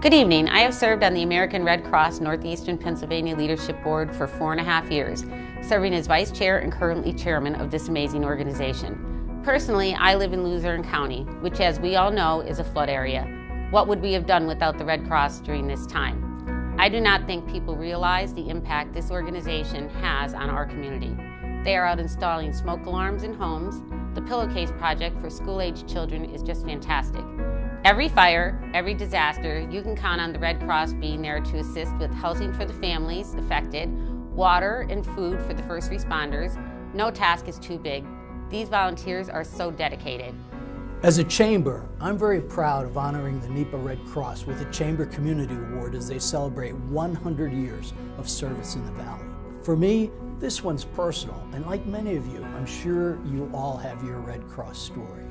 Good evening. I have served on the American Red Cross Northeastern Pennsylvania Leadership Board for 4.5 years, serving as Vice Chair and currently Chairman of this amazing organization. Personally, I live in Luzerne County, which, as we all know, is a flood area. What would we have done without the Red Cross during this time? I do not think people realize the impact this organization has on our community. They are out installing smoke alarms in homes. The Pillowcase project for school-aged children is just fantastic. Every fire, every disaster, you can count on the Red Cross being there to assist with housing for the families affected, water and food for the first responders. No task is too big. These volunteers are so dedicated. As a chamber, I'm very proud of honoring the NEPA Red Cross with a Chamber Community Award as they celebrate 100 years of service in the Valley. For me, this one's personal, and like many of you, I'm sure you all have your Red Cross story.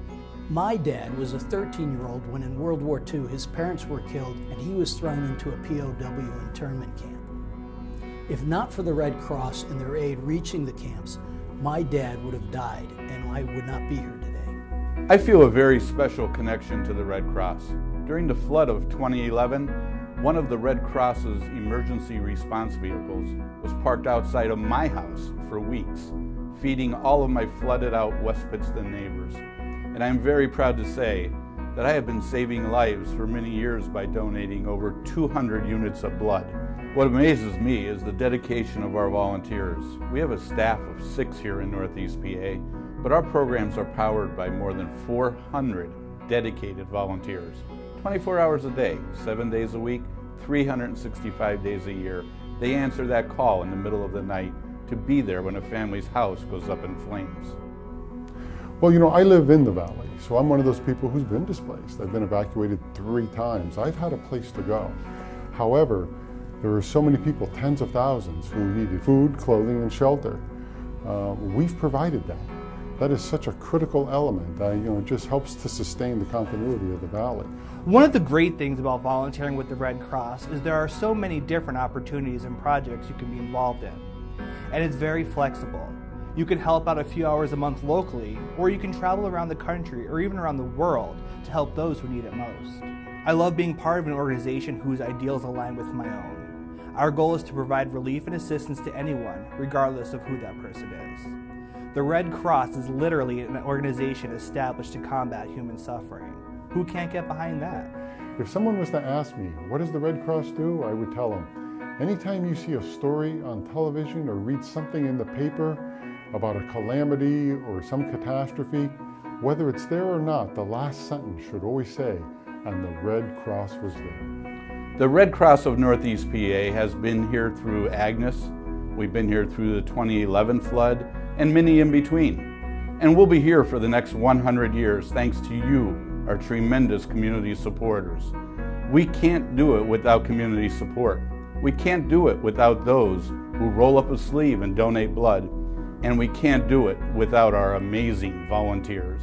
My dad was a 13-year-old when in World War II his parents were killed and he was thrown into a POW internment camp. If not for the Red Cross and their aid reaching the camps, my dad would have died and I would not be here today. I feel a very special connection to the Red Cross. During the flood of 2011, one of the Red Cross's emergency response vehicles was parked outside of my house for weeks, feeding all of my flooded out West Pittston neighbors. And I'm very proud to say that I have been saving lives for many years by donating over 200 units of blood. What amazes me is the dedication of our volunteers. We have a staff of 6 here in Northeast PA, but our programs are powered by more than 400 dedicated volunteers. 24 hours a day, 7 days a week, 365 days a year. They answer that call in the middle of the night to be there when a family's house goes up in flames. Well, you know, I live in the valley, so I'm one of those people who's been displaced. I've been evacuated 3 times. I've had a place to go. However, there are so many people, tens of thousands, who needed food, clothing, and shelter. We've provided that. That is such a critical element. It just helps to sustain the continuity of the valley. One of the great things about volunteering with the Red Cross is there are so many different opportunities and projects you can be involved in. And it's very flexible. You can help out a few hours a month locally, or you can travel around the country or even around the world to help those who need it most. I love being part of an organization whose ideals align with my own. Our goal is to provide relief and assistance to anyone, regardless of who that person is. The Red Cross is literally an organization established to combat human suffering. Who can't get behind that? If someone was to ask me, what does the Red Cross do? I would tell them, anytime you see a story on television or read something in the paper about a calamity or some catastrophe, whether it's there or not, the last sentence should always say, and the Red Cross was there. The Red Cross of Northeast PA has been here through Agnes, we've been here through the 2011 flood, and many in between. And we'll be here for the next 100 years thanks to you, our tremendous community supporters. We can't do it without community support. We can't do it without those who roll up a sleeve and donate blood. And we can't do it without our amazing volunteers.